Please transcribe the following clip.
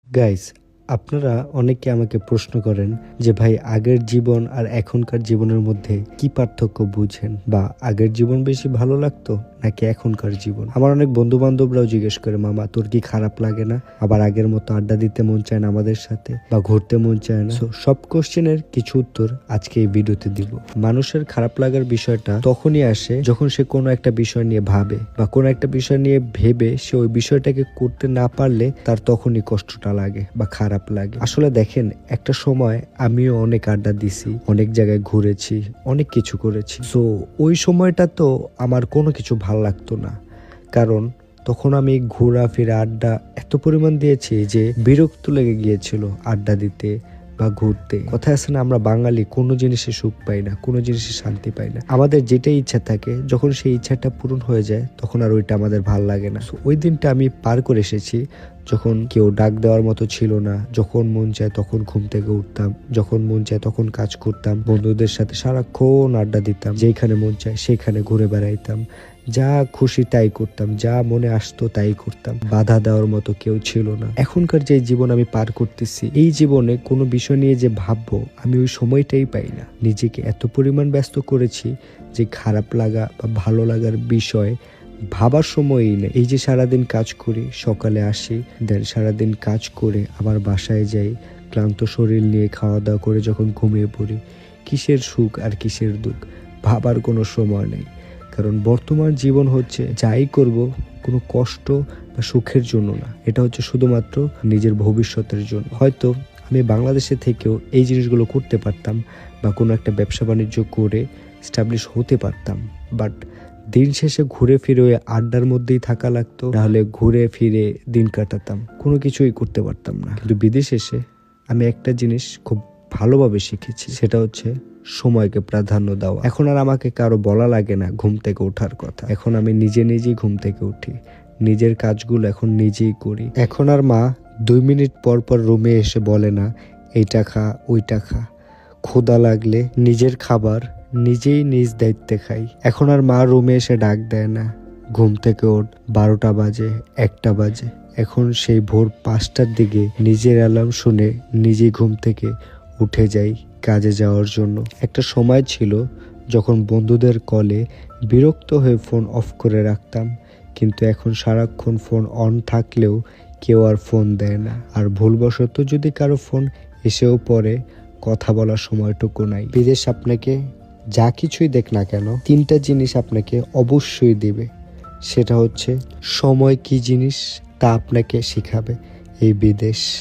Guys, আপনারা অনেকে আমাকে প্রশ্ন করেন যে ভাই আগের জীবন আর এখনকার জীবনের মধ্যে কি পার্থক্য বুঝেন, বা আগের জীবন বেশি ভালো লাগতো নাকি এখনকার জীবন। আমার অনেক বন্ধু বান্ধবরাও জিজ্ঞেস করে, মামা তোর কি খারাপ লাগে না, আবার আগের মতো আড্ডা দিতে মন চায় না আমাদের সাথে, বা ঘুরতে মন চায় না। সব কোশ্চেনের কিছু উত্তর আজকে এই ভিডিওতে দিব। মানুষের খারাপ লাগার বিষয়টা তখনই আসে যখন সে কোনো একটা বিষয় নিয়ে ভাবে, বা কোনো একটা বিষয় নিয়ে ভেবে সে ওই বিষয়টাকে করতে না পারলে তার তখনই কষ্টটা লাগে বা খারাপ লাগে। আসলে দেখেন, একটা সময় আমিও অনেক আড্ডা দিছি, অনেক জায়গায় ঘুরেছি, অনেক কিছু করেছি। সো ওই সময়টা তো আমার কোনো কিছু ভাল লাগতো না, কারণ তখন আমি ঘোরাফেরা আড্ডা এত পরিমাণ দিয়েছি যে বিরক্ত লেগে গিয়েছিল আড্ডা দিতে বা ঘুরতে। কথা আছে না, আমরা বাঙালি কোনো জিনিসে সুখ পাই না, কোনো জিনিসে শান্তি পাই না। আমাদের যেটা ইচ্ছা থাকে, যখন সেই ইচ্ছাটা পূরণ হয়ে যায় তখন আর ওইটা আমাদের ভাল লাগে না। ওই দিনটা আমি পার করে এসেছি যখন কেউ ডাক দেওয়ার মতো ছিল না, যখন মন চায় তখন ঘুম থেকে উঠতাম, যখন মন চায় তখন কাজ করতাম, বন্ধুদের সাথে সারাক্ষণ আড্ডা দিতাম, যেখানে মন চায় সেখানে ঘুরে বেড়াইতাম, যা খুশি তাই করতাম, যা মনে আসতো তাই করতাম, বাধা দেওয়ার মতো কেউ ছিল না। এখনকার যে জীবন আমি পার করতেছি, এই জীবনে কোনো বিষয় নিয়ে যে ভাববো আমি ওই সময়টাই পাই না। নিজেকে এত পরিমাণ ব্যস্ত করেছি যে খারাপ লাগা বা ভালো লাগার বিষয় ভাবার সময়ই নেই। এই যে সারাদিন কাজ করি, সকালে আসি, দেন সারাদিন কাজ করে আবার বাসায় যাই, ক্লান্ত শরীর নিয়ে খাওয়া দাওয়া করে যখন ঘুমিয়ে পড়ি, কিসের সুখ আর কিসের দুঃখ ভাবার কোনো সময় নেই। কারণ বর্তমান জীবন হচ্ছে যাই করব কোনো কষ্ট বা সুখের জন্য না, এটা হচ্ছে শুধুমাত্র নিজের ভবিষ্যতের জন্য। হয়তো আমি বাংলাদেশে থেকেও এই জিনিসগুলো করতে পারতাম, বা কোনো একটা ব্যবসা বাণিজ্য করে স্টাবলিশ হতে পারতাম, বাট দিন শেষে ঘুরে ফিরে ওই আড্ডার মধ্যেই থাকা লাগতো, নাহলে ঘুরে ফিরে দিন কাটাতাম, কোনো কিছুই করতে পারতাম না। কিন্তু বিদেশে এসে আমি একটা জিনিস খুব ভালোভাবে শিখেছি, সেটা হচ্ছে সময়কে প্রাধান্য দেওয়া। এখন আর আমাকে কারো বলা লাগে না ঘুম থেকে ওঠার কথা, এখন আমি নিজেই ঘুম থেকে উঠি, নিজের কাজগুলো এখন নিজেই করি। এখন আর মা 2 মিনিট পর পর রুমে এসে বলে না এইটা খা ওইটা খা, ক্ষুধা লাগলে নিজের খাবার নিজেই নিজ দায়িত্বে খাই। এখন আর মা রুমে এসে ডাক দেয় না ঘুম থেকে ওঠ, 12টা বাজে 1টা বাজে। এখন সেই ভোর 5টার দিকে নিজের অ্যালার্ম শুনে নিজেই ঘুম থেকে উঠে যাই কাজে যাওয়ার জন্য। একটা সময় ছিল যখন বন্ধুদের কলে বিরক্ত হয়ে ফোন অফ করে রাখতাম, কিন্তু এখন সারাক্ষণ ফোন অন থাকলেও কেউ আর ফোন দেয় না। আর ভুলবশত যদি কারো ফোন এসেও পড়ে, কথা বলার সময়টুকু নাই। বিদেশ আপনাকে যা কিছুই দেখ না কেন, 3টা জিনিস আপনাকে অবশ্যই দিবে, সেটা হচ্ছে সময় কি জিনিস তা আপনাকে শিখাবে এই বিদেশ।